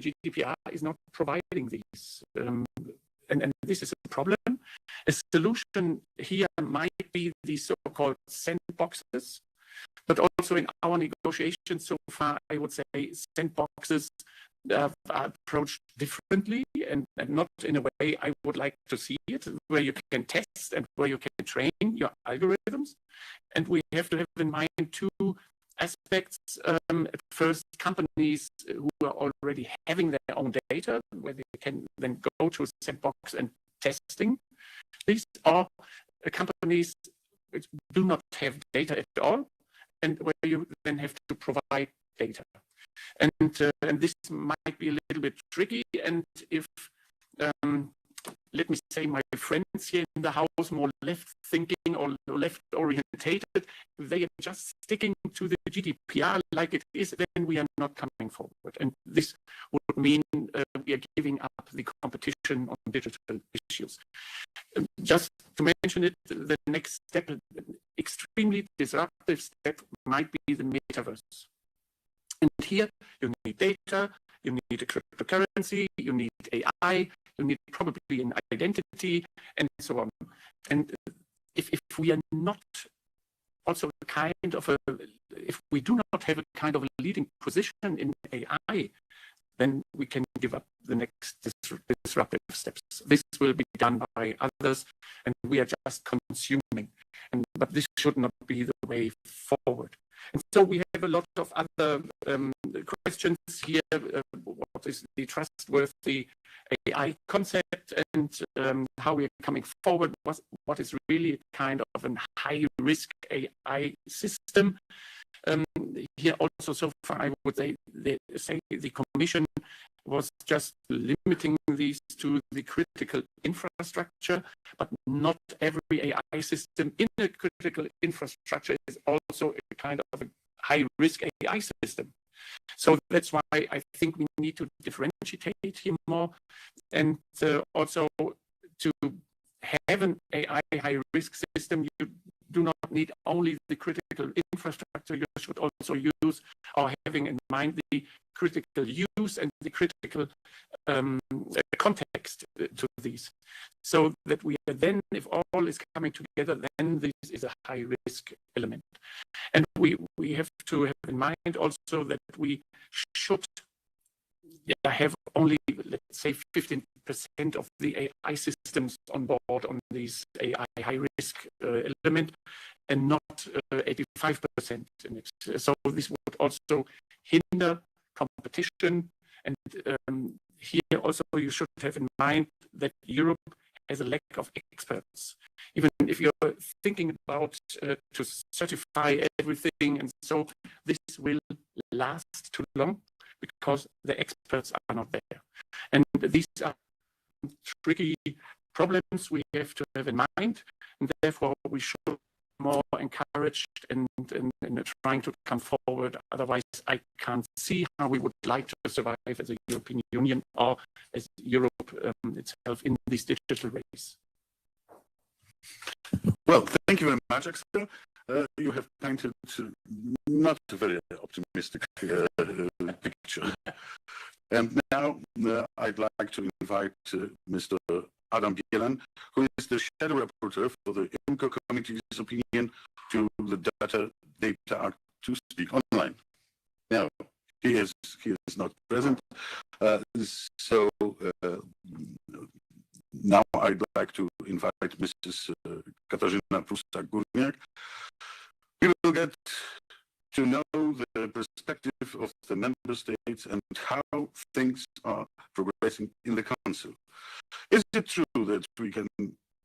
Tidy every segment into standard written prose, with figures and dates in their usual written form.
GDPR is not providing these. And this is a problem. A solution here might be the so-called sandboxes, but also in our negotiations so far, I would say sandboxes are approached differently and not in a way I would like to see it, where you can test and where you can train your algorithms. And we have to have in mind two aspects. At first, companies who are already having their own data, where they can then go to a sandbox and testing. These are companies which do not have data at all, and where you then have to provide data. And this might be a little bit tricky. And if, let me say, my friends here in the house, more left-thinking or left-orientated, they are just sticking to the GDPR like it is, then we are not coming forward. And this would mean we are giving up the competition on digital issues. Just to mention it, the next step, extremely disruptive step, might be the metaverse. And here you need data, you need a cryptocurrency, you need AI, you need probably an identity, and so on. And if we are not also kind of if we do not have a kind of a leading position in AI, then we can give up the next disruptive steps. This will be done by others, and we are just consuming. But this should not be the way forward. And so we have a lot of other questions here. What is the trustworthy AI concept, and how we are coming forward? What is really kind of a high-risk AI system? Here also, so far, I would say the Commission was just limiting these to the critical infrastructure, but not every AI system in a critical infrastructure is also a kind of a high-risk AI system. So that's why I think we need to differentiate here more, and also to have an AI high-risk system, you do not need only the critical infrastructure, you should also use or having in mind the critical use and the critical context to these. So that we are then, if all is coming together, then this is a high-risk element. And we have to have in mind also that we should have only, let's say, 15% of the AI systems on board on these AI high-risk element, and not 85% in it. So this would also hinder competition. And here also you should have in mind that Europe has a lack of experts. Even if you're thinking about to certify everything, and so this will last too long because the experts are not there. And these are tricky problems we have to have in mind, and therefore we should more encouraged in trying to come forward. Otherwise, I can't see how we would like to survive as a European Union or as Europe itself in this digital race. Well, thank you very much, Axel. You have painted not a very optimistic picture. And now I'd like to invite Mr. Adam Bielan, who is the shadow rapporteur for the IMCO Committee's opinion to the Data Act, to speak online. Now, he is not present, so now I'd like to invite Mrs. Katarzyna Prusak-Górniak. We will get to know the perspective of the member states and how things are progressing in the Council. Is it true that we can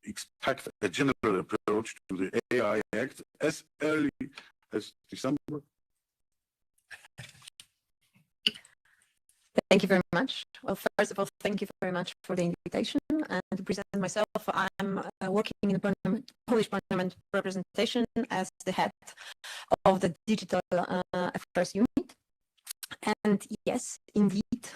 expect a general approach to the AI Act as early as December? Thank you very much. Well, first of all, thank you very much for the invitation. And to present myself, I'm working in the Polish Parliament representation as the head of the Digital Affairs Unit. And yes, indeed,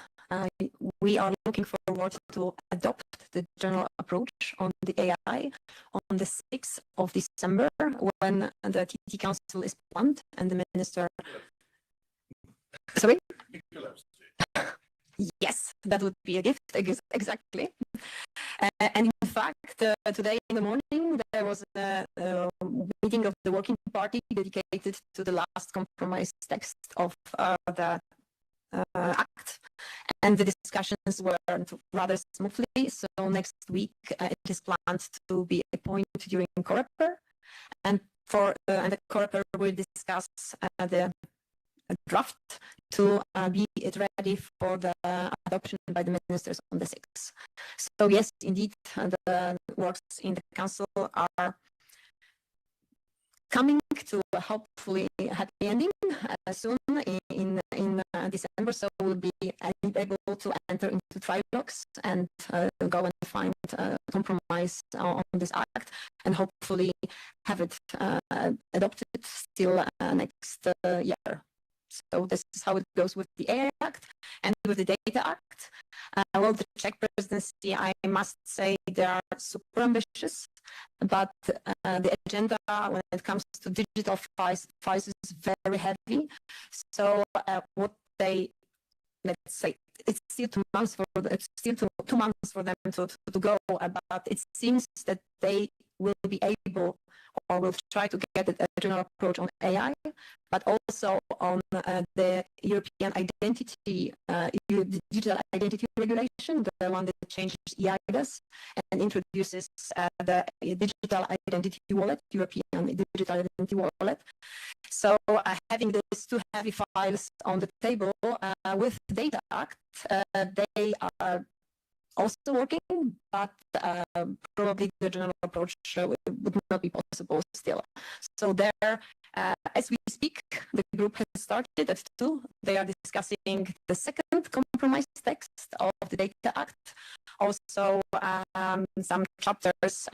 we are looking forward to adopt the general approach on the AI on the 6th of December, when the TT Council is planned and the Minister... Sorry? Yes, yes, that would be a gift, exactly. And in fact, today in the morning, there was a meeting of the working party dedicated to the last compromise text of the act, and the discussions were rather smoothly. So next week it is planned to be a point during Coreper, and the Coreper will discuss the draft to be ready for the adoption by the ministers on the 6th. So yes, indeed, the works in the council are coming to a hopefully happy ending soon in December. So we'll be able to enter into trilogues and go and find a compromise on this act, and hopefully have it adopted still next year. So this is how it goes with the AI Act and with the Data Act. Well, the Czech presidency, I must say, they are super ambitious, but the agenda when it comes to digital files is very heavy. So what they, let's say, it's still 2 months for it's still 2 months for them to go, but it seems that they will be able, or will try to get a general approach on AI, but also on the European identity, digital identity regulation, the one that changes eIDAS and introduces the digital identity wallet, European digital identity wallet. So having these 2 heavy files on the table with the Data Act, they are also working, but probably the general approach would not be possible still. So there, as we speak, the group has started at 2. They are discussing the second compromise text of the Data Act, also some chapters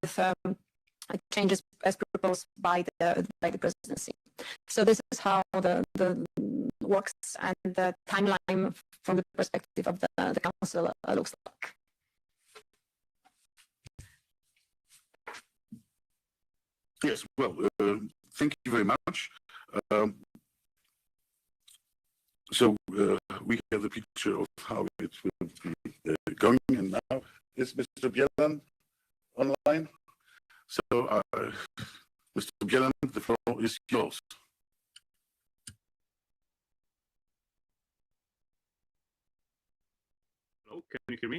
with changes as proposed by the presidency. So this is how the works and the timeline from the perspective of the council looks like. Yes, well, thank you very much. So we have the picture of how it will be going, and now is Mr. Bielan online? So, Mr. Bielan, the floor is yours. Hello, can you hear me?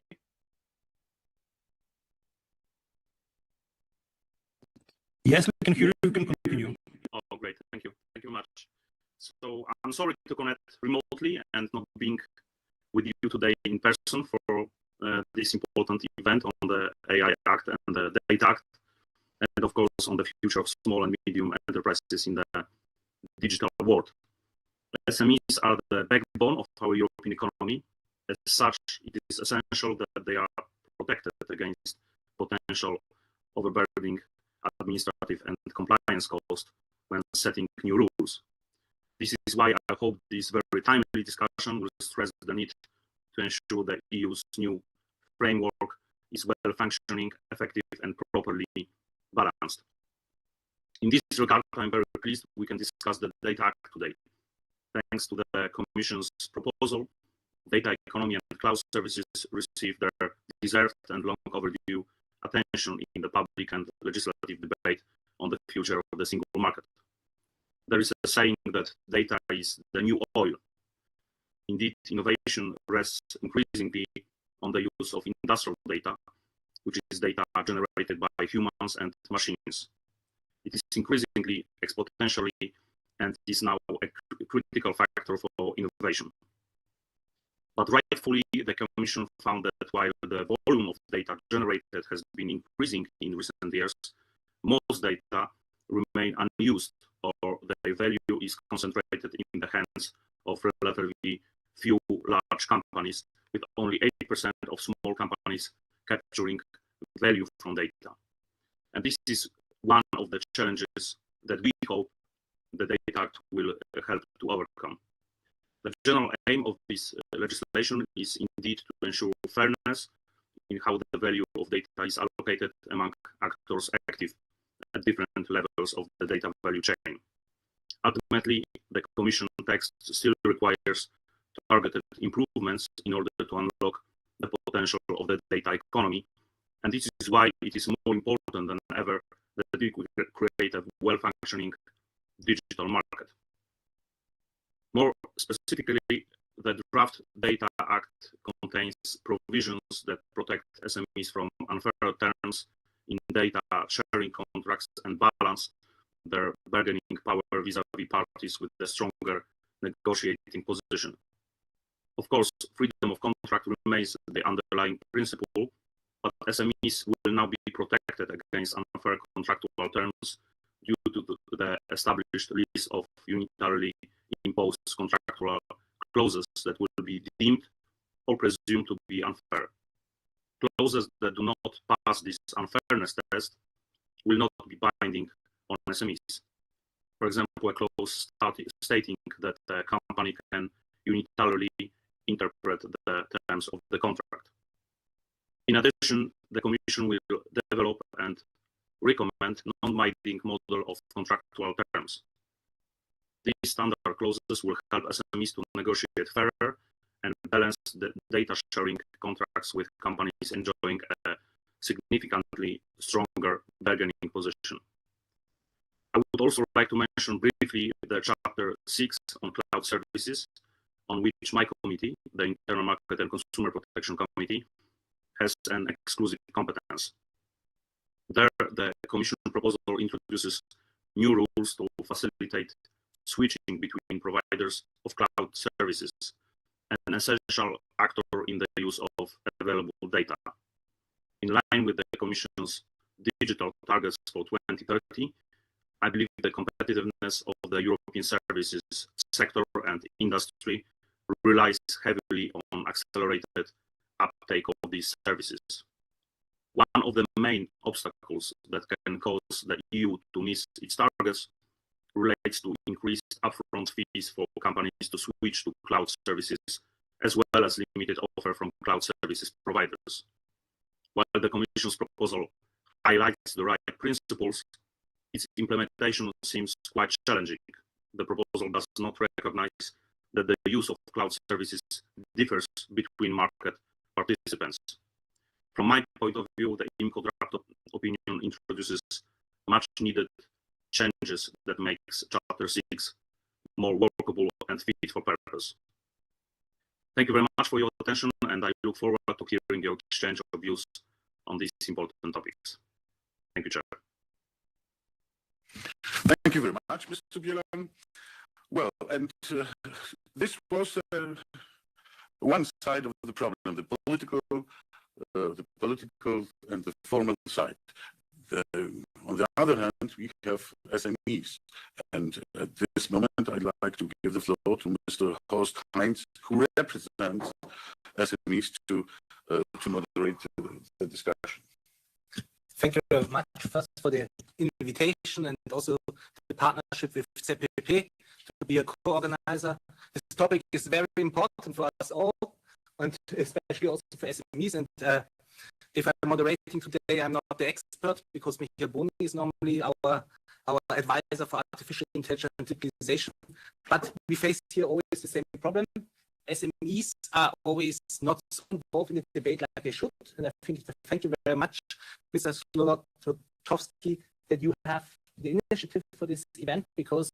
Yes, we can hear you. You can continue. Oh, great. Thank you. Thank you much. So I'm sorry to connect remotely and not being with you today in person for this important event on the AI Act and the Data Act, and of course on the future of small and medium enterprises in the digital world. SMEs are the backbone of our European economy. As such, it is essential that they are protected against potential overburdening administrative and compliance costs when setting new rules. This is why I hope this very timely discussion will stress the need to ensure that the EU's new framework is well functioning, effective, and properly balanced. In this regard, I'm very pleased we can discuss the Data Act today. Thanks to the Commission's proposal, data economy and cloud services receive their deserved and long overdue attention in the public and legislative debate on the future of the single market. There is a saying that data is the new oil. Indeed, innovation rests increasingly on the use of industrial data, which is data generated by humans and machines. It is increasingly exponentially and is now a critical factor for innovation. But rightfully, the Commission found that while the volume of data generated has been increasing in recent years, most data remain unused, or their value is concentrated in the hands of relatively few large companies, with only 80% of small companies capturing value from data. And this is one of the challenges that we hope the Data Act will help to overcome. The general aim of this legislation is indeed to ensure fairness in how the value of data is allocated among actors active at different levels of the data value chain. Ultimately, the Commission text still requires targeted improvements in order to unlock the potential of the data economy. And this is why it is more important than ever that we could create a well-functioning digital market. More specifically, the Draft Data Act contains provisions that protect SMEs from unfair terms in data sharing contracts and balance their bargaining power vis-à-vis parties with a stronger negotiating position. Of course, freedom of contract remains the underlying principle, but SMEs will now be protected against unfair contractual terms due to the established list of unitarily imposed contractual clauses that will be deemed or presumed to be unfair. Clauses that do not pass this unfairness test will not be binding on SMEs. For example, a clause stating that a company can unilaterally interpret the terms of the contract. In addition, the Commission will develop and recommend non-binding model of contractual terms. These standard clauses will help SMEs to negotiate fairer and balance the data sharing contracts with companies enjoying a significantly stronger bargaining position. I would also like to mention briefly the Chapter 6 on cloud services, on which my committee, the Internal Market and Consumer Protection Committee, has an exclusive competence. There, the Commission proposal introduces new rules to facilitate switching between providers of cloud services, an essential actor in the use of available data. In line with the Commission's digital targets for 2030, I believe the competitiveness of the European services sector and industry relies heavily on accelerated uptake of these services. One of the main obstacles that can cause the EU to miss its targets relates to increased upfront fees for companies to switch to cloud services, as well as limited offer from cloud services providers. While the Commission's proposal highlights the right principles, its implementation seems quite challenging. The proposal does not recognize that the use of cloud services differs between market participants. From my point of view, the IMCO draft opinion introduces much needed changes that makes Chapter 6 more workable and fit for purpose. Thank you very much for your attention, and I look forward to hearing your exchange of views on these important topics. Thank you, Chair. Thank you very much, Mr. Bielan. Well, and this was one side of the problem, the political and the formal side. On the other hand, we have SMEs. And at this moment, I'd like to give the floor to Mr. Horst Heinz, who represents SMEs, to moderate the discussion. Thank you very much first for the invitation and also the partnership with CPP to be a co-organizer. This topic is very important for us all, and especially also for SMEs. And if I'm moderating today, I'm not the expert because Michael Boni is normally our advisor for artificial intelligence and utilization. But we face here always the same problem. SMEs are always not so involved in the debate like they should. And I think thank you very much, Mr. Slotowski, that you have the initiative for this event, because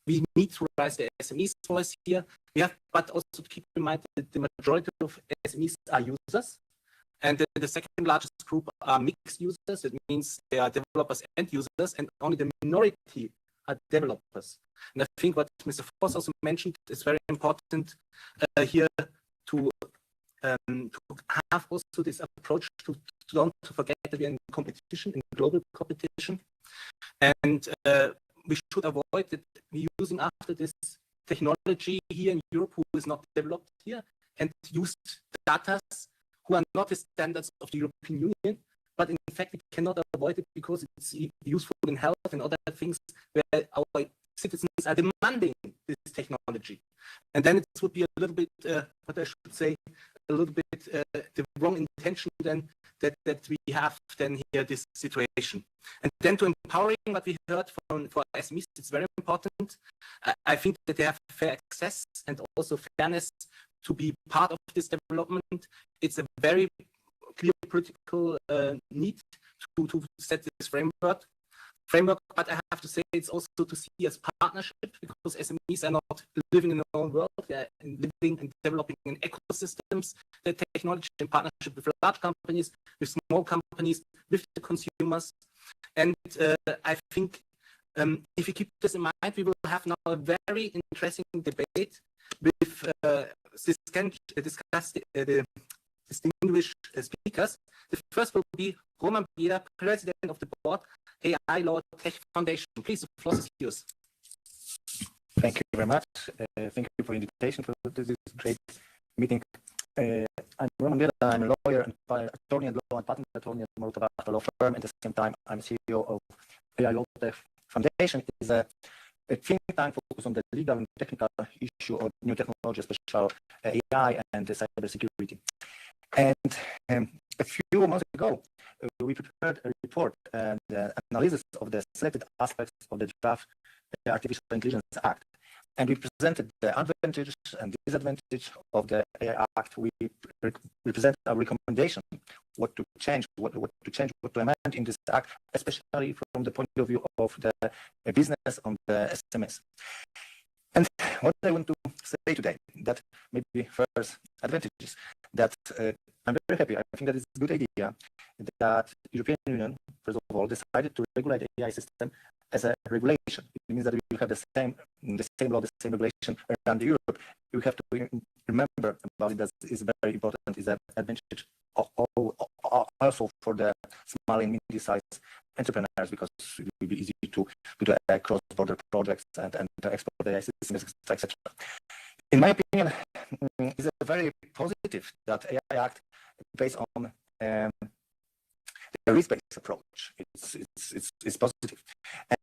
we need to raise the SMEs voice here. We have, but also to keep in mind that the majority of SMEs are users. And the second largest group are mixed users. It means they are developers and users, and only the minority are developers. And I think what Mr. Voss also mentioned is very important here to have also this approach to don't forget that we are in competition, in global competition. And we should avoid that we're using after this technology here in Europe who is not developed here and used data who are not the standards of the European Union, but in fact we cannot avoid it because it's useful in health and other things where our citizens are demanding this technology. And then it would be a little bit, what I should say, a little bit the wrong intention then that we have then here this situation. And then to empowering what we heard for SMEs, it's very important. I think that they have fair access and also fairness to be part of this development. It's a very clear political need to set this framework. But I have to say it's also to see as partnership, because SMEs are not living in their own world. They are living and developing in ecosystems, the technology in partnership with large companies, with small companies, with the consumers. And I think if we keep this in mind, we will have now a very interesting debate with the distinguished speakers. The first will be Roman Bieda, President of the Board, AI Law Tech Foundation. Please, the floor is yours. Thank you very much. Thank you for the invitation for this great meeting. I'm Roman Bieda. I'm a lawyer and attorney at law and patent attorney at Murata Law Firm. At the same time, I'm CEO of AI Law Tech Foundation. It is a think tank focused on the legal and technical issue of new technology, especially AI and cybersecurity. And a few months ago, we prepared a report and analysis of the selected aspects of the draft Artificial Intelligence Act. And we presented the advantages and disadvantages of the AI Act. We present a recommendation, what to change, what to amend in this act, especially from the point of view of the business on the SMEs. And what I want to say today, that maybe first advantages, that I'm very happy. I think that it's a good idea that the European Union, first of all, decided to regulate the AI system as a regulation. It means that we will have the same law, the same regulation around Europe. We have to remember about it that is very important, is an advantage also for the small and medium-sized entrepreneurs, because it will be easy to do cross-border projects and to export the AI systems, etc. In my opinion, it's a very positive that AI Act based on the risk-based approach. It's positive.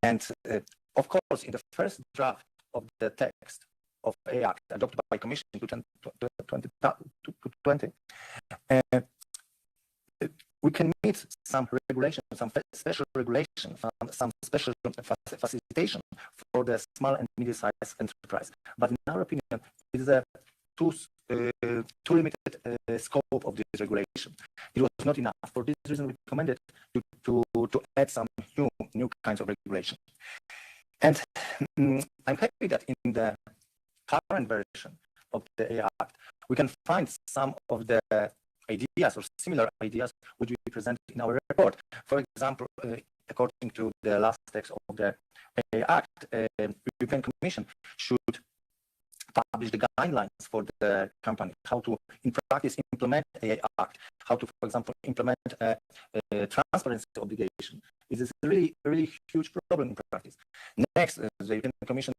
And of course, in the first draft of the text of AI Act adopted by Commission in 2020, we can meet some regulation, some special regulation, some special facilitation for the small and medium-sized enterprise. But in our opinion, it is a too limited scope of this regulation. It was not enough. For this reason, we recommended to add some new kinds of regulation. And I'm happy that in the current version of the AI Act, we can find some of the ideas or similar ideas which we present in our report. For example, according to the last text of the AI Act, the European Commission should publish the guidelines for the company, how to, in practice, implement AI Act, how to, for example, implement a transparency obligation. It is a really huge problem in practice. Next, the European Commission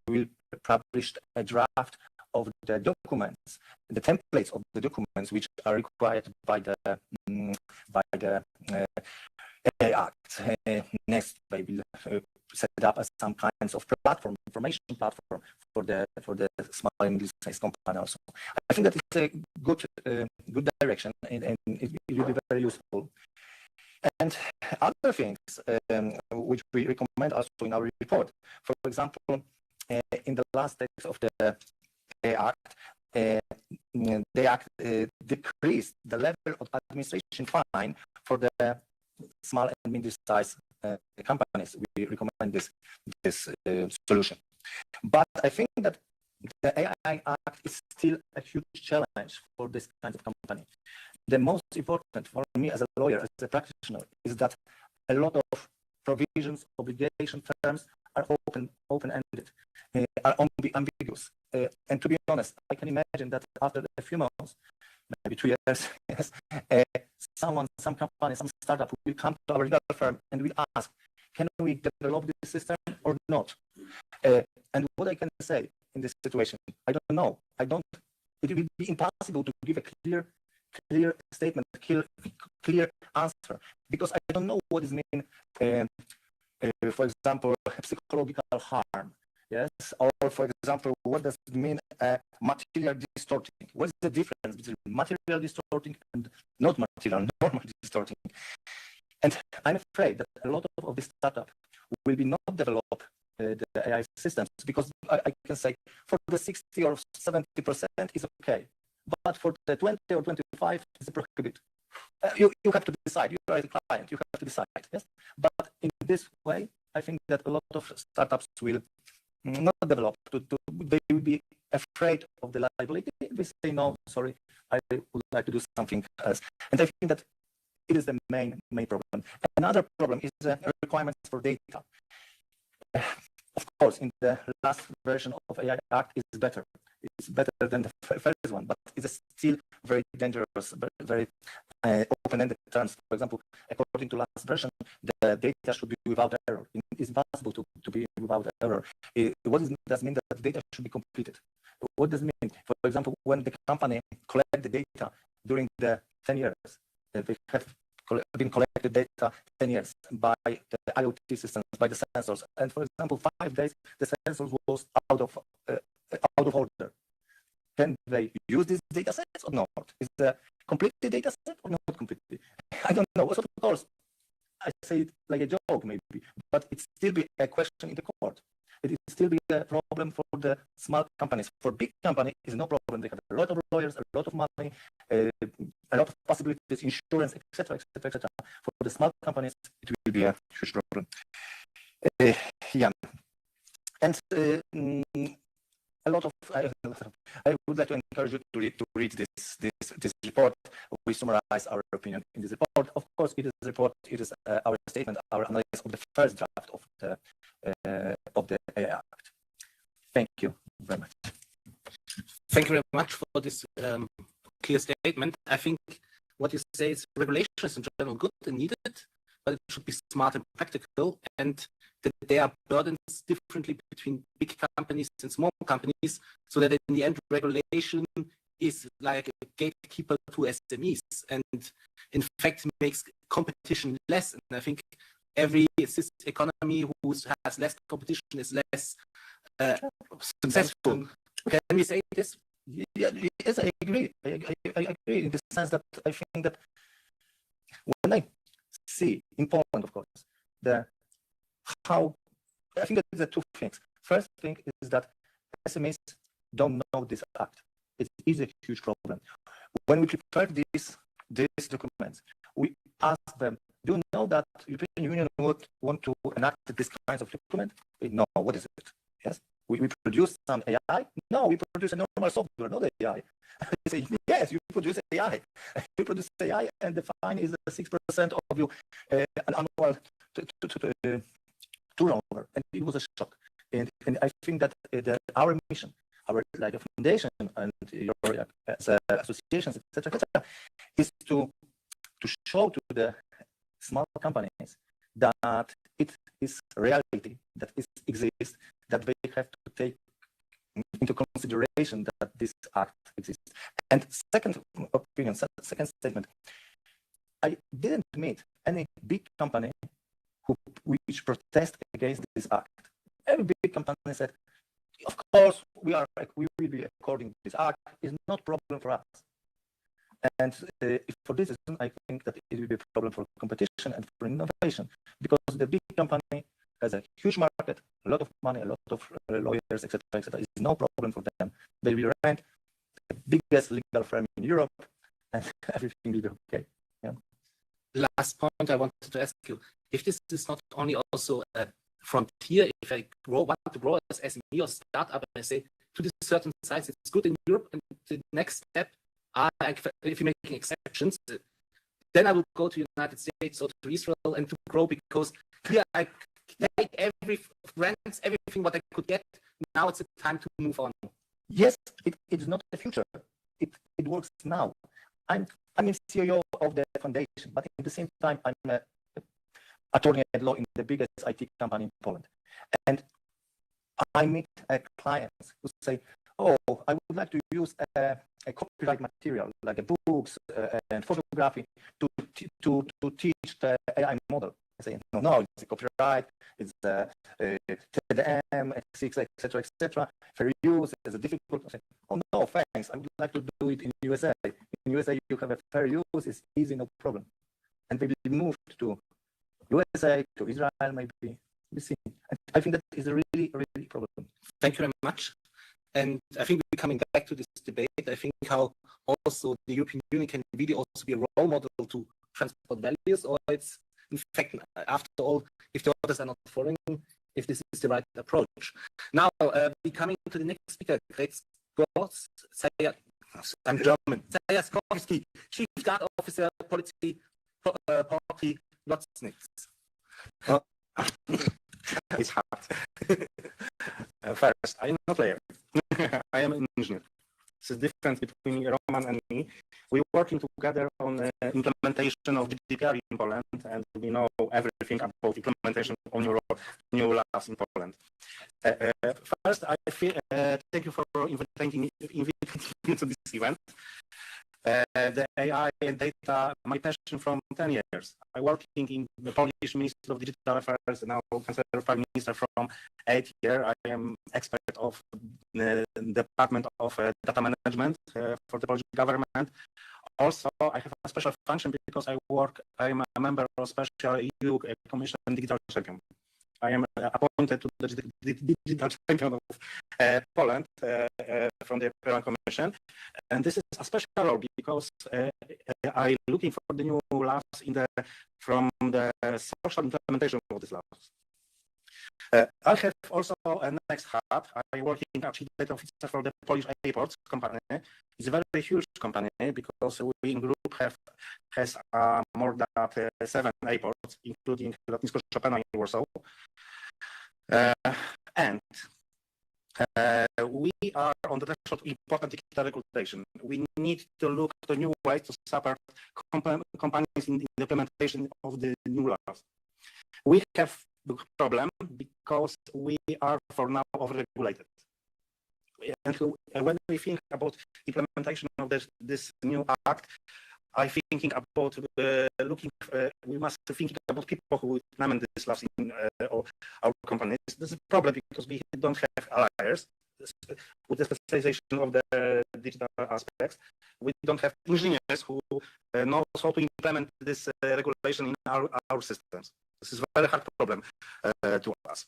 will publish a draft of the documents, the templates of the documents which are required by the AI Act. Next, they will set up some kinds of platform, information platform for the small and medium-sized company also. I think that it's a good direction, and it will be very useful. And other things which we recommend also in our report, for example, in the last text of the Act, the Act decreased the level of administration fine for the small and medium-sized companies. We recommend this solution. But I think that the AI Act is still a huge challenge for this kind of company. The most important for me as a lawyer, as a practitioner, is that a lot of provisions, obligation terms are open-ended, are ambiguous. And to be honest, I can imagine that after a few months, maybe 2 years, yes, some company, some startup will come to our legal firm and will ask, can we develop this system or not? And what I can say in this situation, I don't know. It will be impossible to give a clear statement, clear answer, because I don't know what is mean, for example, psychological harm, yes, or for example, what does it mean material distorting. What is the difference between material distorting and not material, normal distorting? And I'm afraid that a lot of this startup will be not develop the AI systems, because I can say for the 60 or 70% is okay, but for the 20 or 25 is a prohibit. You have to decide. You are a client. You have to decide. Yes, but in this way, I think that a lot of startups will not develop. They will be afraid of the liability. They say, no, sorry, I would like to do something else. And I think that it is the main problem. Another problem is the requirements for data. Of course, in the last version of AI Act is better. It's better than the first one, but it's still very dangerous, very open-ended terms. For example, according to last version, the data should be without error. It's impossible to be without error. What does that mean? That the data should be completed. What does it mean? For example, when the company collect the data during the 10 years, they have been collected data 10 years by the IoT systems, by the sensors. And for example, 5 days, the sensors was out of order. Can they use these data sets or not? Is the complete data set or not completely? I don't know. So of course, I say it like a joke maybe, but it still be a question in the court. It will still be a problem for the small companies. For big companies, it's no problem. They have a lot of lawyers, a lot of money, a lot of possibilities, insurance, etc., etc., etc. For the small companies, it will be a huge problem. Yeah, and a lot of I would like to encourage you to read this report. We summarize our opinion in this report. Of course, it is a report. It is our statement, our analysis of the first draft of the AI Act. Thank you very much. Thank you very much for this clear statement. I think what you say is regulation is in general good and needed, but it should be smart and practical, and that there are burdens differently between big companies and small companies, so that in the end regulation is like a gatekeeper to SMEs, and in fact makes competition less. And I think every economy who has less competition is less successful. Can we say this? Yeah, yes, I agree. I agree in the sense that I think that when I see in Poland, of course, how I think that there are two things. First thing is that SMEs don't know this act. It is a huge problem. When we prepared these documents, we asked them, do you know that European Union would want to enact this kind of document? No, what is it? Yes, we produce some AI. No, we produce a normal software, not AI. They say, yes, you produce AI. You produce AI, and the fine is 6% of your an annual turnover. And it was a shock. And I think that our mission, our like a foundation and your associations, etc., is to show to the small companies that it is reality, that it exists, that they have to take into consideration that this act exists. And second opinion, second statement, I didn't meet any big company which protest against this act. Every big company said, of course, we will be according to this act. It's not a problem for us. And for this reason, I think that it will be a problem for competition and for innovation, because the big company has a huge market, a lot of money, a lot of lawyers, etc., etc. It's no problem for them. They will rent the biggest legal firm in Europe, and everything will be okay. Yeah. Last point I wanted to ask you: if this is not only also a frontier, if I want to grow as SME or startup, and I say to this certain size, it's good in Europe, and the next step, if you're making exceptions, then I will go to United States or to Israel and to grow, because here I take everything what I could get. Now it's the time to move on. Yes, it is not the future. It works now. I'm a CEO of the foundation, but at the same time, I'm an attorney at law in the biggest IT company in Poland. And I meet clients who say, oh, I would like to use a copyright material, like books and photography, to teach the AI model. I say, no, it's a copyright, it's TDM, ethics, etc., fair use, it's a difficult. I say, oh no, thanks. thanks. I would like to do it in USA. In USA, you have a fair use, it's easy, no problem. And maybe moved to USA, to Israel, maybe. We see. And I think that is a really, really problem. Thank you very much. And I think we're coming back to this debate. I think how also the European Union can really also be a role model to transport values, or it's in fact, after all, if the others are not following, if this is the right approach. Now, we're coming to the next speaker, Greg Sports, I'm German, Saya Skorski, Chief Guard Officer, Policy Party, Lotsnitz. It's hard. First, I'm not a player. I am an engineer. It's the difference between Roman and me. We're working together on the implementation of GDPR in Poland, and we know everything about implementation on new laws in Poland. First, I feel, thank you for inviting me to this event. The AI and data, my passion from 10 years. I working in the Polish Ministry of Digital Affairs, now Chancellor Prime Minister from 8 years. I am expert of the Department of Data Management for the Polish government. Also, I have a special function because I'm a member of Special EU Commission Digital Champion. I am appointed to the Digital Champion of Poland from the European Commission. And this is a special role because I'm looking for the new laws from the social implementation of these laws. I have also a next hat. I'm working as data officer for the Polish Airports company. It's a very huge company because we in group has more than 7 airports, including Lotnisko Chopina in Warsaw. And we are on the threshold of important digital regulation. We need to look to new ways to support companies in the implementation of the new laws. We have a problem because we are for now overregulated. And when we think about implementation of this new act, I'm thinking about we must think about people who implement this laws in our companies. This is a problem because we don't have allies with the specialization of the digital aspects. We don't have engineers who know how to implement this regulation in our systems. This is a very hard problem to us.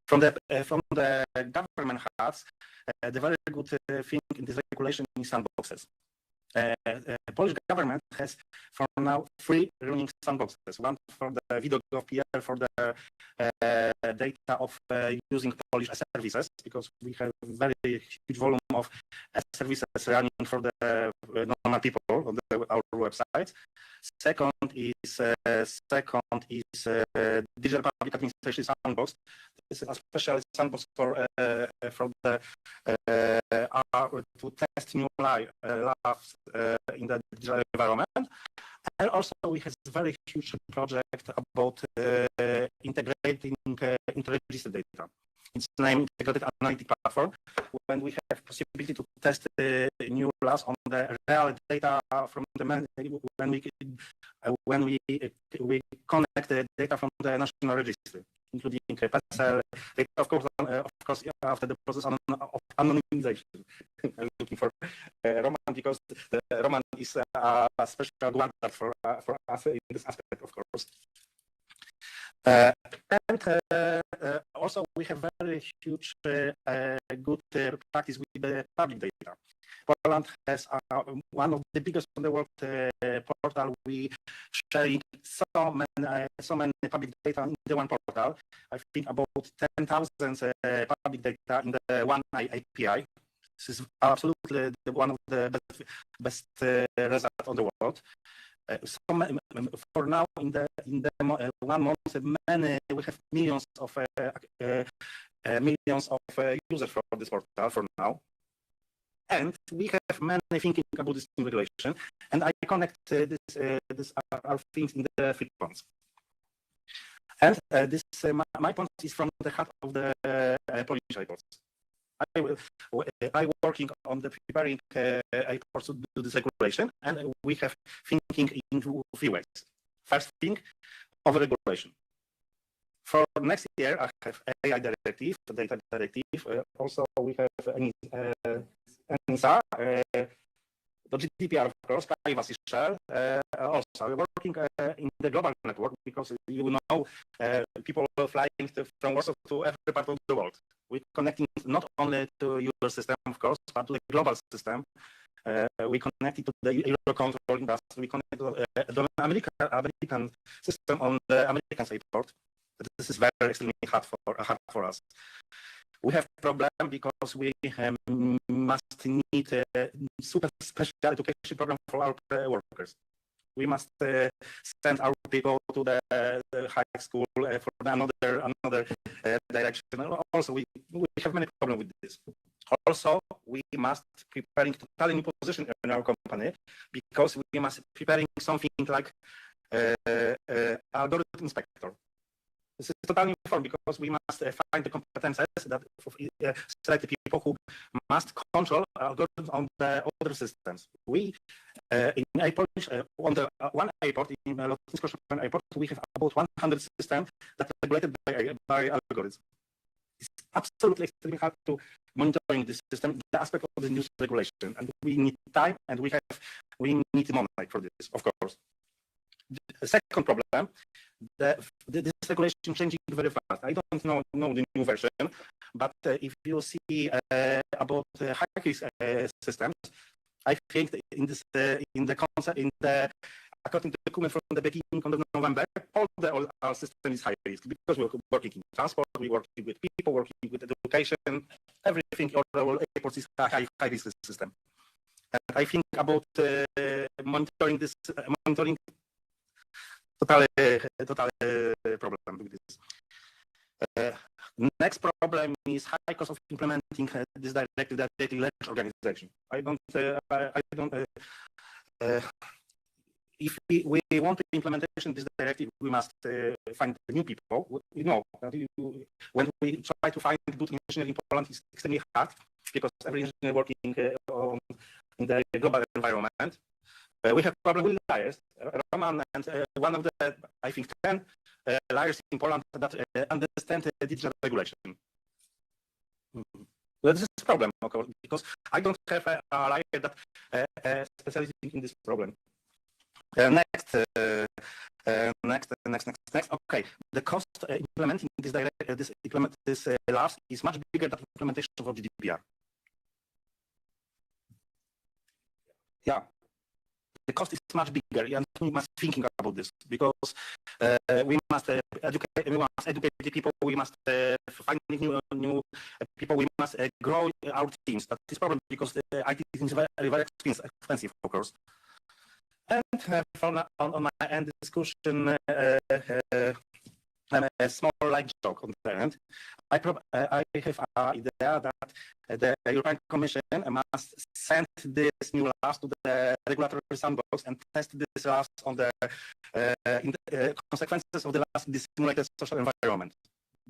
From the government hats, the very good thing in this regulation is sandboxes. Polish government has for now 3 running sandboxes. One for the video.gov.pl for the data of using Polish services, because we have very huge volume of services running for the normal people on our website. Second is digital public administration sandbox. This is a special sandbox for the to test new laws in the digital environment. And also we have a very huge project about integrating interregister data. It's named Integrated Analytic Platform, when we have possibility to test new laws on the real data from the when we connect the data from the national register, including PESEL data, of course, after the process of anonymization. I'm looking for Roman because Roman is a special guardian for us in this aspect, of course. And also we have very huge good practice with the public data. Poland has one of the biggest in the world portal. We sharing so many public data in the one portal. I think about 10,000 public data in the one API. This is absolutely one of the best results on the world. For now, in the 1 month, we have millions of users for this portal for now, and we have many thinking about this new regulation. And I connect this our things in the 3 points. And this my point is from the heart of the Polish airports. I'm working on the preparing airports to do this regulation, and we have thinking in 3 ways. First thing, overregulation. For next year, I have AI directive, data directive. Also, we have NISA, the GDPR, of course, privacy share. Also, we're working in the global network because you know people flying from Warsaw to every part of the world. We're connecting not only to your system, of course, but to the global system. We connected to the Eurocontrol industry. We connected to the American system on the American airport. This is very extremely hard for us. We have a problem because we must need a super special education program for our workers. We must send our people to the high school for another direction. Also, we have many problems with this. Also, we must preparing totally new position in our company because we must preparing something like algorithm inspector. This is totally new form because we must find the competences that select the people who must control algorithms on the other systems. We in airport on the one airport in Lotnisko airport we have about 100 systems that are regulated by algorithms. It's absolutely extremely hard to monitoring this system, the aspect of the new regulation, and we need time and we need money for this, of course. The second problem, this regulation changing very fast. I don't know the new version, but if you see about hierarchy systems, I think in this in the concept according to the document from the beginning of November, all our system is high risk because we're working in transport, we're working with people, working with education, everything. Our airports is a high risk system, and I think about monitoring this total problem with this. Next problem is high cost of implementing this directive that daily large organization. If we want to implementation this directive, we must find new people. We know that when we try to find good engineers in Poland, it's extremely hard because every engineer working in the global environment. We have problem with liars. Roman and one of the, I think, 10 liars in Poland that understand the digital regulation. Well, this is a problem, of course, because I don't have a liar that specializes in this problem. Next. Okay, the cost implementing this laws is much bigger than implementation of GDPR. Yeah. The cost is much bigger, and we must thinking about this because we must educate the people. We must find new people. We must grow our teams. That is problem because the IT is very expensive, of course. And on my end discussion, a small like joke on the end. I have an idea that the European Commission must send this new laws to the regulatory sandbox and test this laws on the consequences of the laws in the simulated social environment.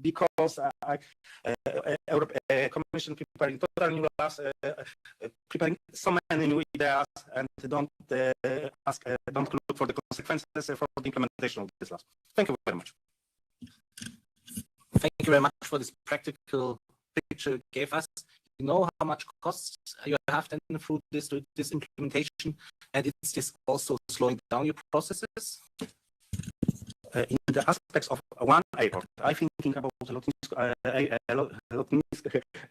Because European Commission preparing total new laws, preparing so many new ideas, and don't look for the consequences for the implementation of this laws. Thank you very much. Thank you very much for this practical picture you gave us. You know how much costs you have then through this implementation, and it's just also slowing down your processes? In the aspects of one airport, I'm thinking about Lotnisko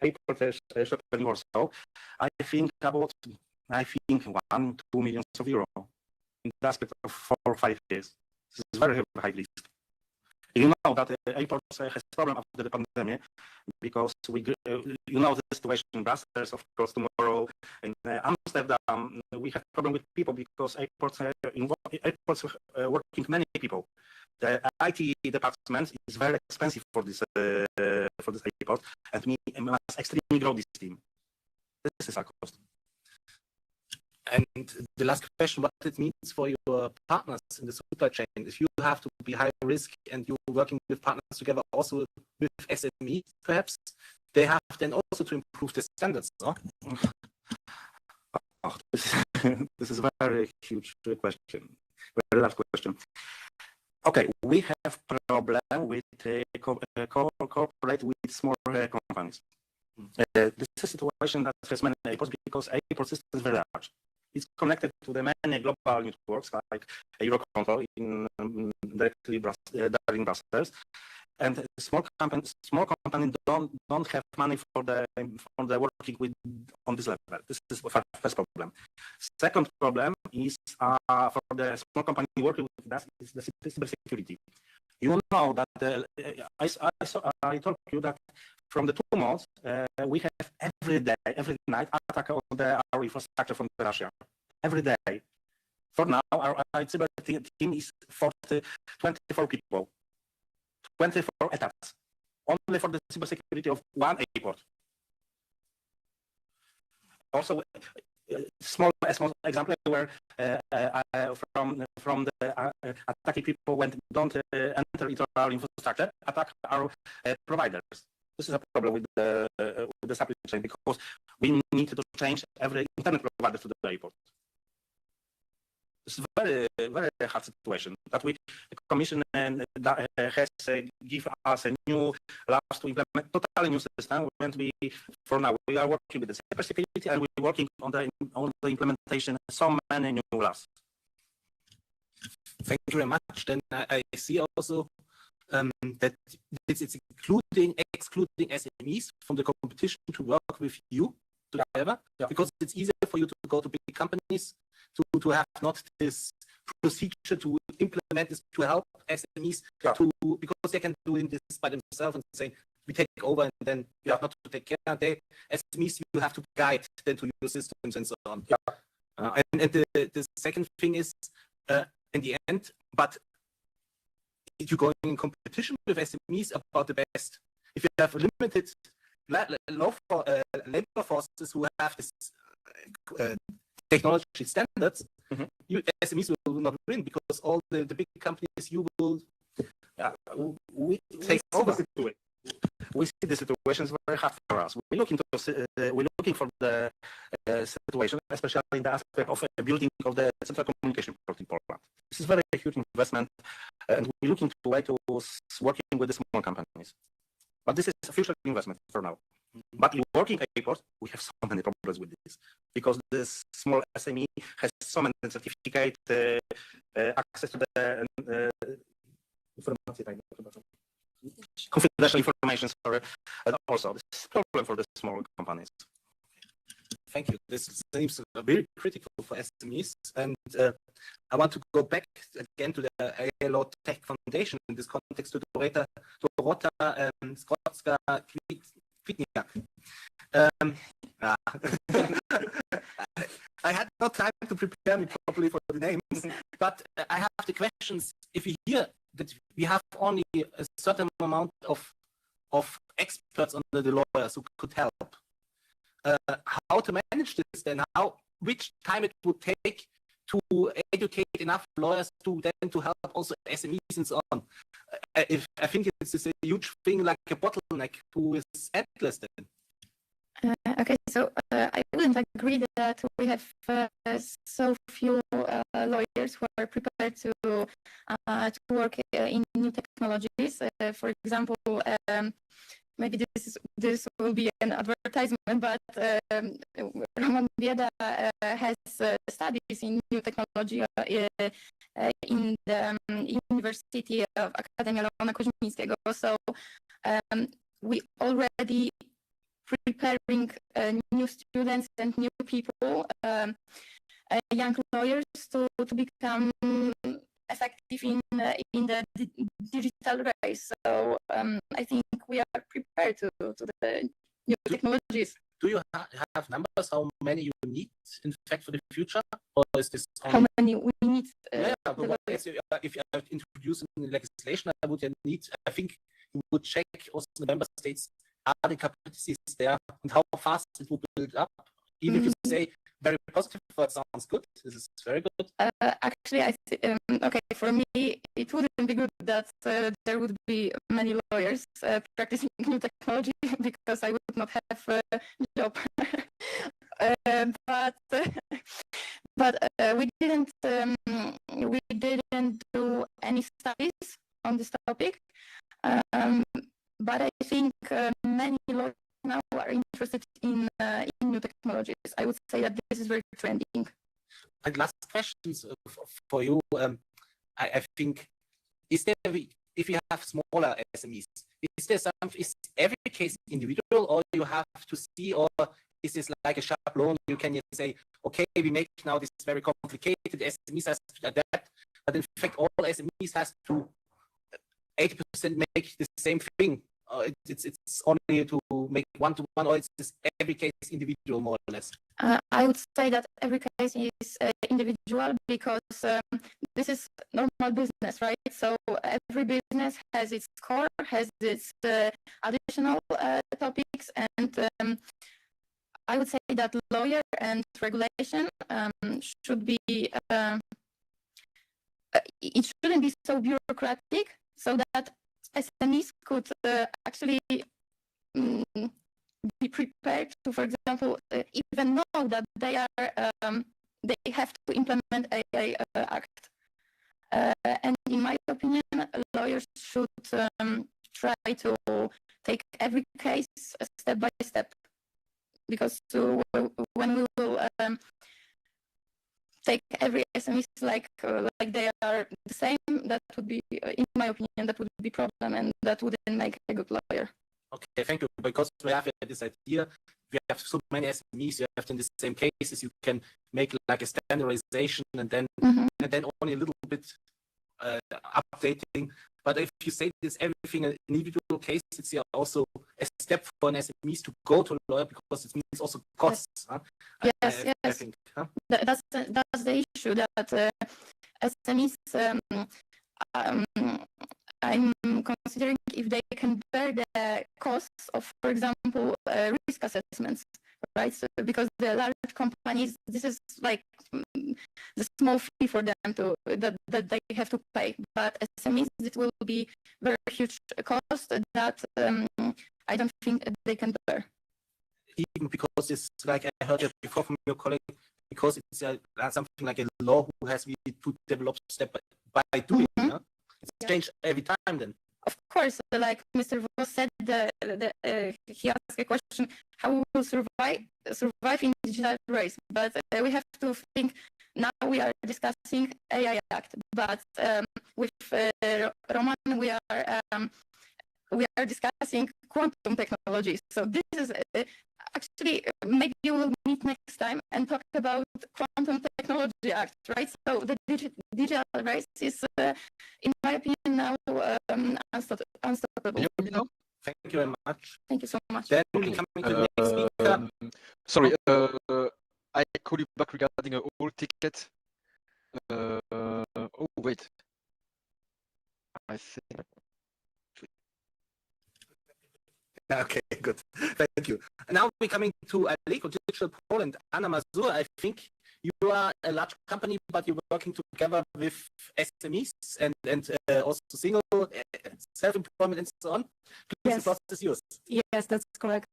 airport in Warsaw. I think 1-2 million euros in the aspect of 4 or 5 years. This is very high risk. You know that airports has problem after the pandemic because you know the situation in Brussels, of course, tomorrow in Amsterdam, we have problem with people because airports working many people. The IT department is very expensive for this airport, and we must extremely grow this team. This is our cost. And the last question, what it means for your partners in the supply chain, if you have to be high risk and you're working with partners together also with SME, perhaps, they have then also to improve the standards, no? Oh, this is a very huge question, very large question. Okay, we have problem with cooperate with small companies. This is a situation that has many airports because airport system is very large. It's connected to the many global networks like Eurocontrol directly in Brussels, and small companies don't have money for the working with on this level. This is the first problem. Second problem is for the small company working with us is the cybersecurity. You know that I told you that from the 2 months we have every night attack on our infrastructure from Russia. Every day. For now, our cyber team is 24 people. 24 attacks, only for the cybersecurity of one airport. Also, small example where from the attacking people when don't enter into our infrastructure, attack our providers. This is a problem with the supply chain because we need to change every internet provider to the airport. It's a very, very hard situation that the Commission has give us a new laws to implement totally new system. And for now, we are working with the cybersecurity and we're working on the implementation of so many new laws. Thank you very much. Then I see also that it's excluding SMEs from the competition to work with you together, because it's easier for you to go to big companies to have not this procedure to implement this to help SMEs because they can do this by themselves and say we take over and then you have not to take care. SMEs you have to guide them to your systems and so on. And the second thing is in the end, but you're going in competition with SMEs about the best. If you have limited labor forces who have this technology standards, you SMEs will not win because all the big companies you will take over. We see the situation is very hard for us. We're looking for the situation, especially in the aspect of building of the central communication port in Poland. This is very huge investment, and we're looking to way to working with the small companies. But this is a future investment for now. But in working airports, we have so many problems with this because this small SME has so many certificate access to the confidential information. Sorry, and also this is a problem for the small companies. Thank you. This seems very critical for SMEs, and I want to go back again to the ILO Tech Foundation in this context to Dorota Skocka-Kwitniak. I had no time to prepare me properly for the names, but I have the questions. If you hear that we have only a certain amount of experts under the lawyers who could help, how to manage this then? Which time it would take to educate enough lawyers to help also SMEs and so on? I think it's a huge thing, like a bottleneck who is endless then. Okay, so I wouldn't agree that we have so few lawyers who are prepared to work in new technologies. For example, maybe this will be an advertisement, but Roman Bieda has studies in new technology in the University of Akademia Leona Koźmińskiego. So we already preparing new students and new people, young lawyers to become effective in the digital race. So I think we are prepared to the new technologies. Do you have numbers how many you need in fact for the future, or is this how many we need? If you are introducing legislation, I would need. I think you would check also the member states. Are the capacities there and how fast it will build up? Even if you say very positive, but sounds good. This is very good. Actually, okay, for me, it wouldn't be good that there would be many lawyers practicing new technology because I would not have a job. But we didn't do any studies on this topic. But I think many lawyers now are interested in new technologies. I would say that this is very trending. And last questions for you. I think, if you have smaller SMEs, is every case individual, or you have to see, or is this like a schablon? You can say, okay, we make now this very complicated, SMEs has to adapt, but in fact, all SMEs has to 80% make the same thing. It's only to make one-to-one, or it's just every case individual, more or less. I would say that every case is individual, because this is normal business, right? So every business has its core, has its additional topics, and I would say that lawyer and regulation should be, it shouldn't be so bureaucratic, so that SMEs could actually be prepared to, for example, even know that they have to implement AI Act. And in my opinion, lawyers should try to take every case step by step, because when we will take every SME like they are the same, that would be, in my opinion, that would be a problem, and that wouldn't make a good lawyer. Okay, thank you. Because we have this idea, we have so many SMEs, you have in the same cases, you can make like a standardization, and then only a little bit updating. But if you say this everything an individual case, it's also a step for an SMEs to go to a lawyer, because it means also costs. Yes, yes. I think. That's the issue, that SMEs, I'm considering if they can bear the costs of, for example, risk assessments, right? So, because the large companies, this is like the small fee for them that they have to pay. But SMEs, it will be very huge cost that I don't think they can bear. Even because it's like I heard it before from your colleague, because it's something like a law who has to develop step by doing. It's changed every time then. Of course, like Mr. Voss said, he asked a question, how we will survive in digital race. But we have to think, now we are discussing AI Act, but with Roman, we are discussing quantum technology. So this is actually, maybe we'll meet next time and talk about Quantum Technology Act, right? So the digital race is, in my opinion, now unstoppable. Thank you very much. Thank you so much. Then we come to the next speaker. Sorry, I call you back regarding a whole ticket. Oh, wait. I think. Okay, good. Thank you. Now we're coming to Allegro Digital Poland. Anna Mazur, I think you are a large company, but you're working together with SMEs and also single self-employment and so on. Please, Yes. the process is yours. Yes, that's correct.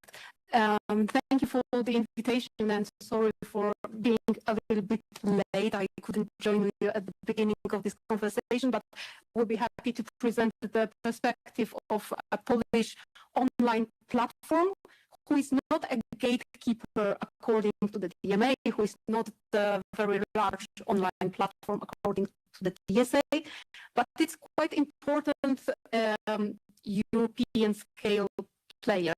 Thank you for the invitation, and sorry for being a little bit late. I couldn't join you at the beginning of this conversation, but we'll be happy to present the perspective of a Polish online platform who is not a gatekeeper according to the DMA, who is not the very large online platform according to the TSA, but it's quite important European scale player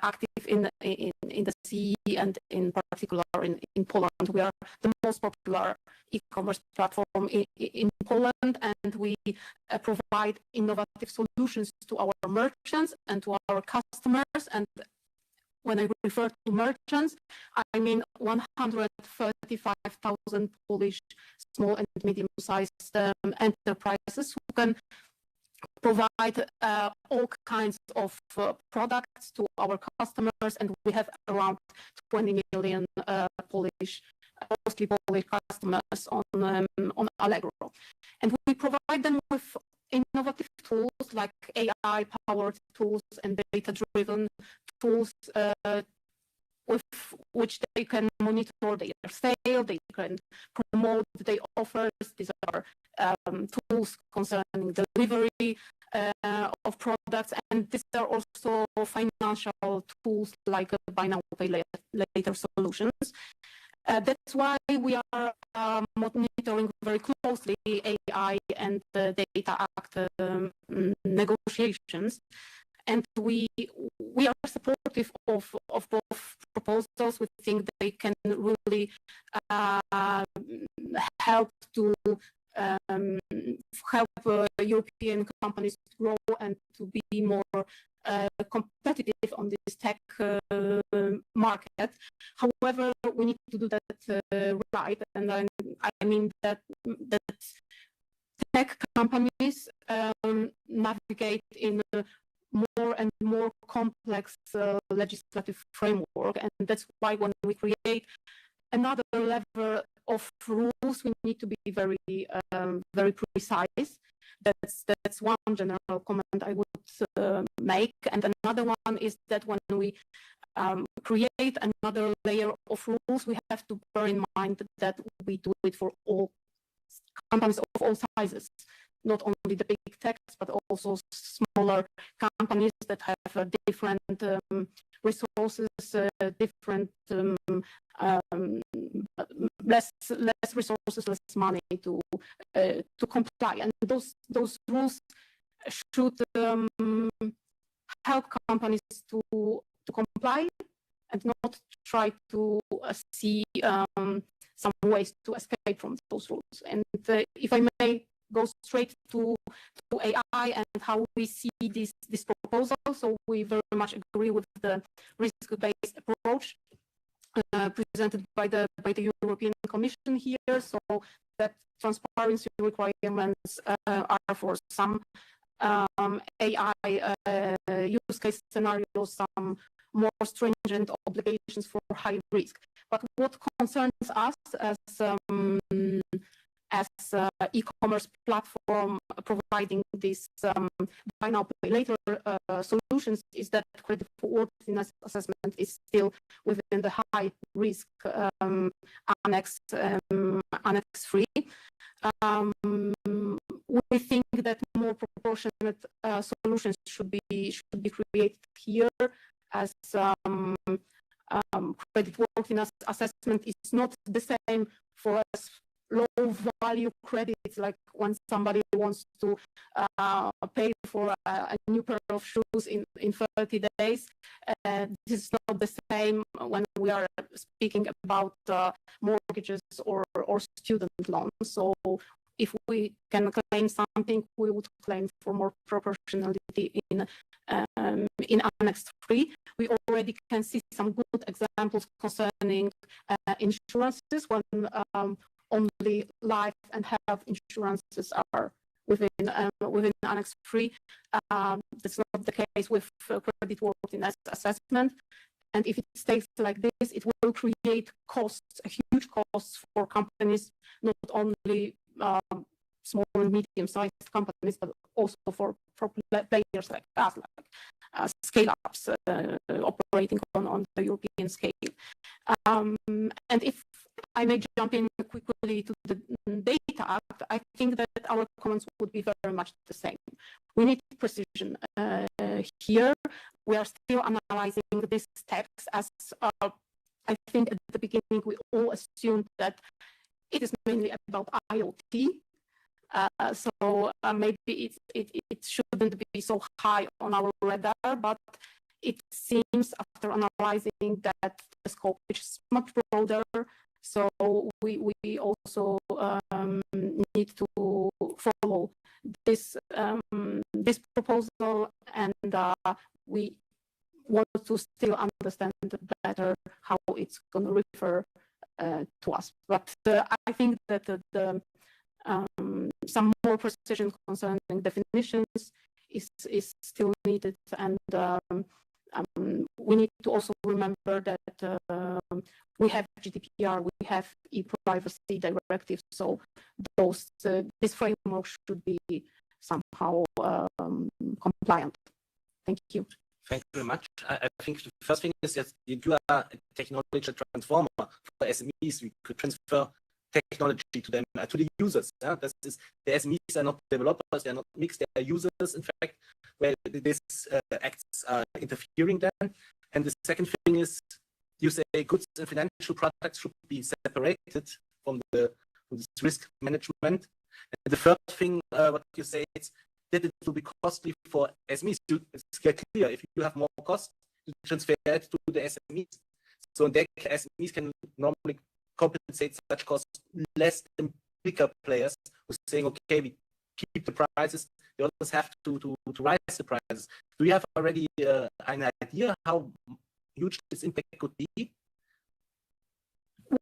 active in the CE and in particular in Poland. We are the most popular e-commerce platform in Poland, and we provide innovative solutions to our merchants and to our customers. And when I refer to merchants, I mean 135,000 Polish small and medium-sized enterprises who can provide all kinds of products to our customers, and we have around 20 million mostly Polish customers on Allegro. And we provide them with innovative tools like AI-powered tools and data-driven tools with which they can monitor their sale, they can promote their offers. These are tools concerning delivery, of products, and these are also financial tools like buy now, pay later solutions. That's why we are monitoring very closely AI and the Data Act negotiations, and we are supportive of both proposals. We think they can really help to help European companies grow and to be more competitive on this tech market. However, we need to do that right, and I mean that tech companies navigate in a more and more complex legislative framework, and that's why when we create another level of rules, we need to be very very precise. That's one general comment I would make, and another one is that when we create another layer of rules, we have to bear in mind that we do it for all companies of all sizes, not only the big techs, but also smaller companies that have different resources, different less resources, less money to comply, and those rules should help companies to comply and not try to see some ways to escape from those rules. And if I may go straight to AI and how we see this proposal, so we very much agree with the risk-based approach presented by the European Commission here, so that transparency requirements are for some AI use case scenarios, some more stringent obligations for high risk. But what concerns us as e-commerce platform providing these buy now pay later solutions is that creditworthiness assessment is still within the high risk Annex 3. We think that more proportionate solutions should be created here, as creditworthiness assessment is not the same for us low value credits, like when somebody wants to pay for a new pair of shoes in 30 days. This is not the same when we are speaking about mortgages or student loans. So if we can claim something, we would claim for more proportionality in Annex 3. We already can see some good examples concerning insurances when only life and health insurances are within Annex 3. That's not the case with creditworthiness assessment. And if it stays like this, it will create costs, huge costs for companies, not only small and medium-sized companies, but also for players like us, like scale-ups operating on the European scale. And if I may jump in quickly to the Data Act, I think that our comments would be very much the same. We need precision here. We are still analyzing this text, as I think at the beginning we all assumed that it is mainly about IoT. So maybe it shouldn't be so high on our radar, but it seems after analyzing that the scope is much broader. So we also need to follow this proposal, and we want to still understand better how it's going to refer to us. But I think that some more precision concerning definitions is still needed, and we need to also remember that we have GDPR, we have e-privacy directive, so this framework should be somehow compliant. Thank you. Thank you very much. I think the first thing is that you are a technology transformer for SMEs. We could transfer technology to them, to the users. This is, the SMEs are not developers, they're not mixed, they are users, in fact, where this acts are interfering then. And the second thing is, you say goods and financial products should be separated from this risk management. And the third thing, what you say is that it will be costly for SMEs. It's clear, if you have more cost, you transfer it to the SMEs. So in that case, SMEs can normally compensate such costs less than bigger players who are saying, okay, we keep the prices, the others have to rise the prices. Do you have already an idea how huge this impact could be?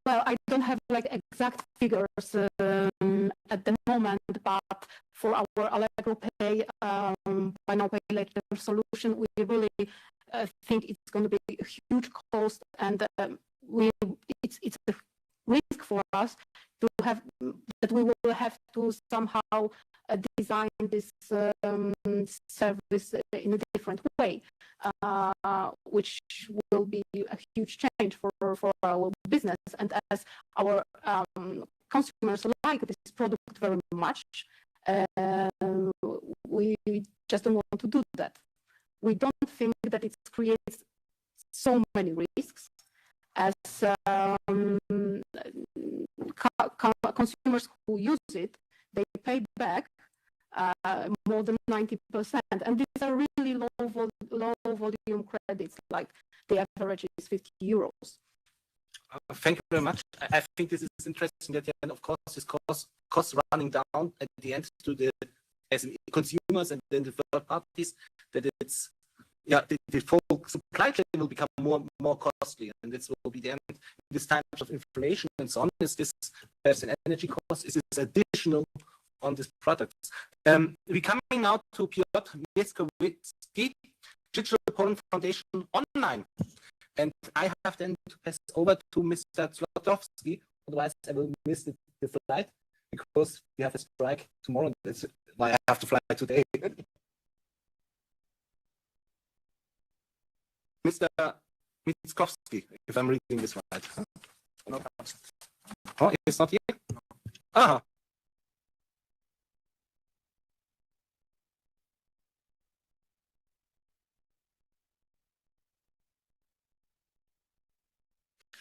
Well, I don't have like exact figures at the moment, but for our Allegro Pay buy now pay later solution, we really think it's going to be a huge cost, and it's a risk for us to have that we will have to somehow design this service in a different way, which will be a huge change for our business. And as our consumers like this product very much, we just don't want to do that. We don't think that it creates so many risks as consumers who use it, they pay back more than 90%. And these are really low volume credits, like the average is 50 euros. Thank you very much. I think this is interesting that, of course, this costs running down at the end to the SME consumers and then the third parties, that it's, the full supply chain will become more costly, and this will be the end. This type of inflation and so on, there's an energy cost, is this additional on these products. We're coming now to Piotr Mieckowicki, Digital Poland Foundation Online. And I have then to pass over to Mr. Zlotowski, otherwise I will miss the flight, because we have a strike tomorrow. That's why I have to fly today. Mr. Mieckowicki, if I'm reading this right. No. Oh, it's not here? Ah.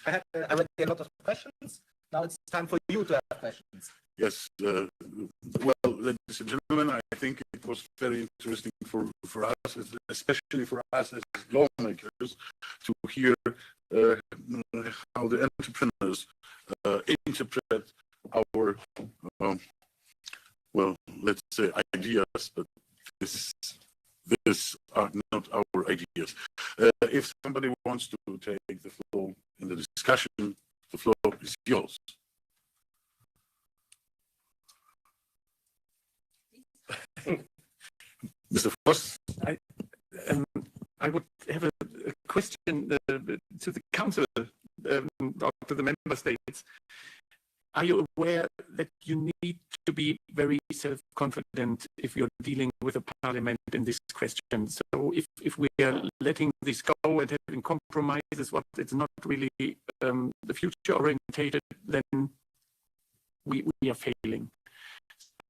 I had already a lot of questions. Now it's time for you to have questions. Yes. Well, ladies and gentlemen, I think it was very interesting for us, especially for us as lawmakers, to hear how the entrepreneurs interpret our, well, let's say ideas, but these are not our ideas. If somebody wants to take the floor in the discussion, the floor is yours. Mr. Voss? I would have a question to the council, or to the member states. Are you aware that you need to be very self-confident if you're dealing with a parliament in this question? So if we are letting this go and having compromises, what it's not really the future orientated, then we are failing.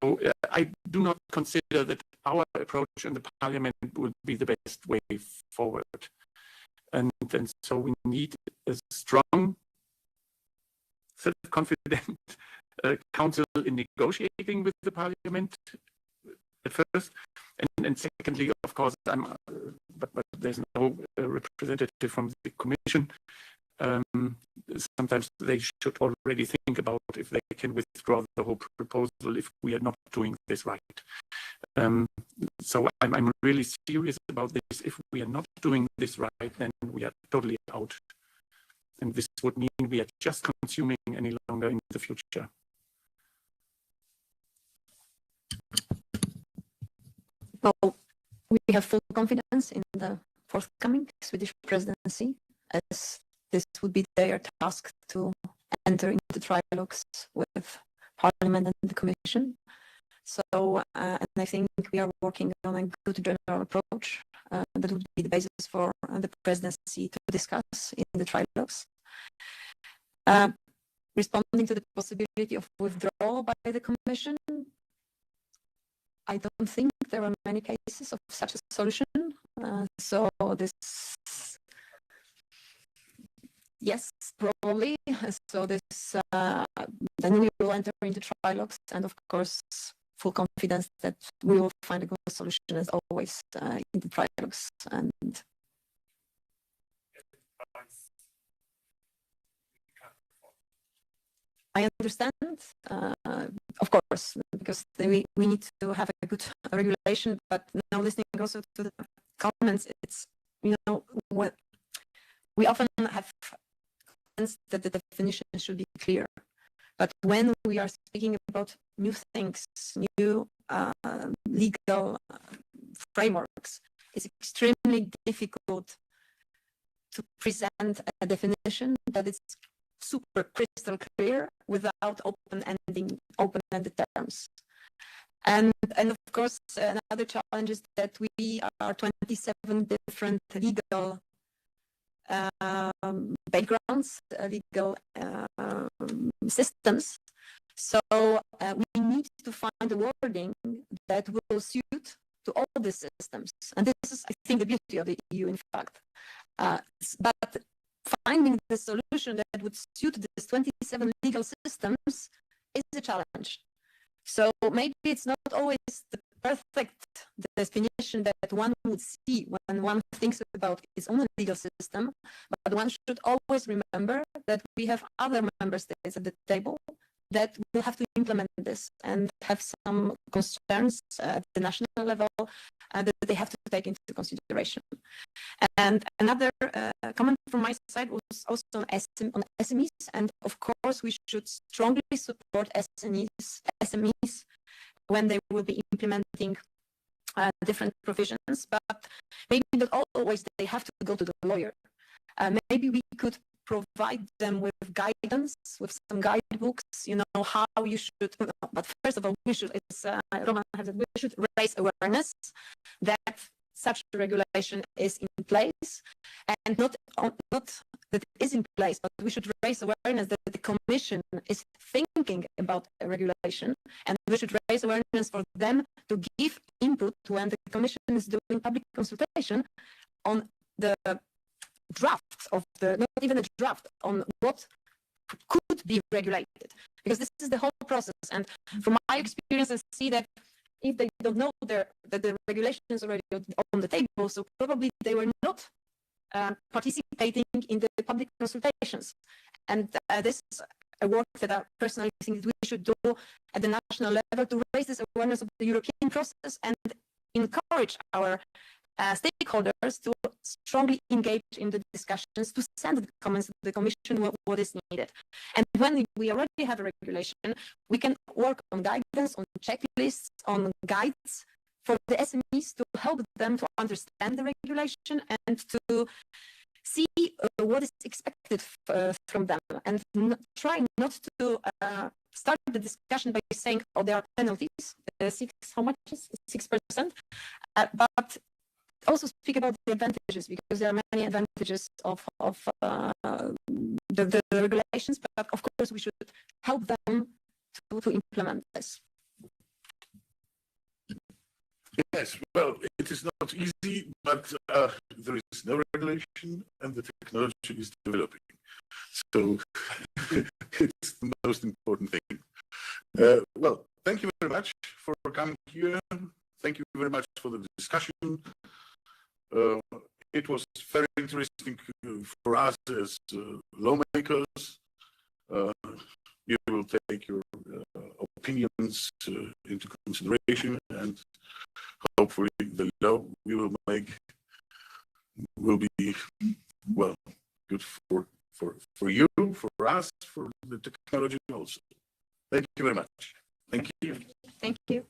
So I do not consider that our approach in the parliament would be the best way forward. And so we need a strong, self-confident council in negotiating with the parliament at first, and secondly, of course, but there's no representative from the Commission. Sometimes they should already think about if they can withdraw the whole proposal if we are not doing this right. So I'm really serious about this. If we are not doing this right, then we are totally out. And this would mean we are just consuming any longer in the future. Well, we have full confidence in the forthcoming Swedish presidency, as this would be their task to enter into trilogues with Parliament and the Commission. So, and I think we are working on a good general approach that would be the basis for the presidency to discuss in the trilogues. responding to the possibility of withdrawal by the Commission, I don't think there are many cases of such a solution. So this, yes, probably. So this, then we will enter into trilogues, and of course, full confidence that we will find a good solution as always in the trilogues. And I understand, of course, because we need to have a good regulation, but now listening also to the comments, it's, you know, what we often have comments that the definition should be clear. But when we are speaking about new things, new legal frameworks, it's extremely difficult to present a definition that is super crystal clear without open-ended terms. And of course, another challenge is that we are 27 different legal backgrounds, legal systems. So we need to find a wording that will suit to all the systems. And this is, I think, the beauty of the EU, in fact. But finding the solution that would suit these 27 legal systems is a challenge. So maybe it's not always the perfect definition that one would see when one thinks about its own legal system, but one should always remember that we have other member states at the table that will have to implement this and have some concerns at the national level that they have to take into consideration. And another comment from my side was also on SMEs, and of course we should strongly support SMEs when they will be implementing different provisions, but maybe not always they have to go to the lawyer. Maybe we could provide them with guidance, with some guidebooks, you know, how you should, but first of all, we should, as Roman has said, we should raise awareness that such a regulation is in place, and not that it is in place, but we should raise awareness that the Commission is thinking about a regulation, and we should raise awareness for them to give input when the Commission is doing public consultation on the draft of the, not even a draft, on what could be regulated, because this is the whole process. And from my experience, I see that if they don't know that the regulation is already on the table, so probably they were not participating in the public consultations. And this is a work that I personally think that we should do at the national level to raise this awareness of the European process and encourage our stakeholders to strongly engage in the discussions, to send the comments to the Commission what is needed. And when we already have a regulation, we can work on guidance, on checklists, on guides for the SMEs to help them to understand the regulation and to see what is expected from them, and try not to start the discussion by saying, oh, there are penalties, how much is 6%, but also speak about the advantages, because there are many advantages of the regulations, but of course we should help them to implement this. Yes, well, it is not easy, but there is no regulation and the technology is developing. So it's the most important thing. Well, thank you very much for coming here. Thank you very much for the discussion. It was very interesting for us as lawmakers. You will take your opinions into consideration, and hopefully the law we will make will be, well, good for you, for us, for the technology also. Thank you very much. Thank you. Thank you.